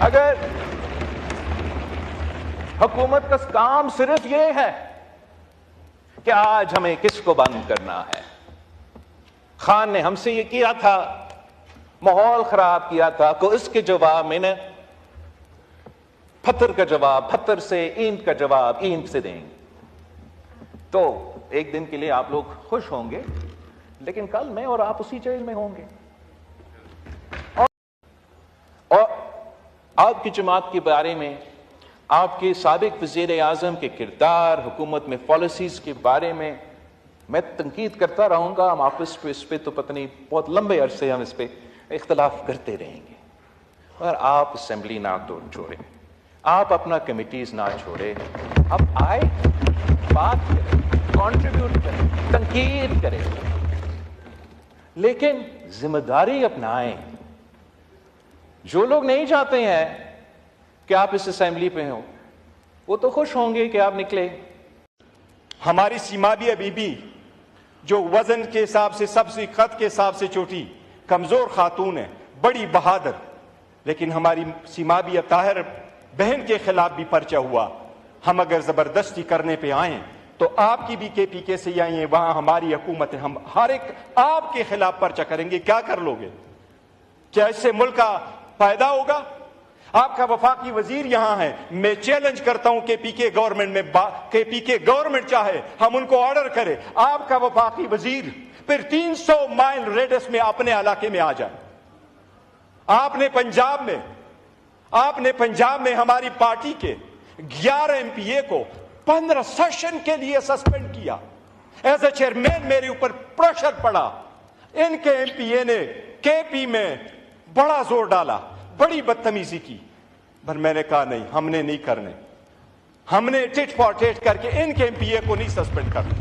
अगर हुकूमत का काम सिर्फ यह है कि आज हमें किसको बंद करना है, खान ने हमसे ये किया था, माहौल खराब किया था, को इसके जवाब में न पत्थर का जवाब पत्थर से, ईंट का जवाब ईंट से देंगे। तो एक दिन के लिए आप लोग खुश होंगे, लेकिन कल मैं और आप उसी जेल में होंगे। और आपकी जमात के बारे में, आपके साबिक वज़ीर आज़म के किरदार, हुकूमत में पॉलिसीज के बारे में मैं तनकीद करता रहूंगा। हम आपस पे इस पे तो पता नहीं बहुत लंबे अरसे हम इस पे इख्तलाफ करते रहेंगे, और आप असेंबली ना छोड़े, आप अपना कमिटीज ना छोड़े, आप आए, बात करें, कंट्रीब्यूट करें, तनकीद करें, लेकिन जिम्मेदारी अपनाएं। जो लोग नहीं चाहते हैं कि आप इस असेंबली पे हो, वो तो खुश होंगे कि आप निकले। हमारी सीमा भी अभी भी जो वजन के हिसाब से, सबसे खत के हिसाब से छोटी कमजोर खातून है, बड़ी बहादुर, लेकिन हमारी सीमा भी ताहिर बहन के खिलाफ भी पर्चा हुआ। हम अगर जबरदस्ती करने पे आए तो आपकी भी KPK से आई है, वहां हमारी हुकूमत है, हम हर एक आपके खिलाफ पर्चा करेंगे। क्या कर लोगे? क्या इससे मुल्क का फायदा होगा? आपका वफाकी वजीर यहां है, मैं चैलेंज करता हूं KPK गवर्नमेंट में, KPK गवर्नमेंट चाहे हम उनको ऑर्डर करें, आपका वफाकी वजीर फिर 300 माइल रेडियस में अपने इलाके में आ जाए। आपने पंजाब में हमारी पार्टी के 11 MPA को 15 सेशन के लिए सस्पेंड किया। एज ए चेयरमैन मेरे ऊपर प्रेशर पड़ा, इनके MPA ने KP में बड़ा जोर डाला, बड़ी बदतमीजी की, पर मैंने कहा नहीं, हमने नहीं करने, हमने टिट फॉर टेट करके इनके MPA को नहीं सस्पेंड करना।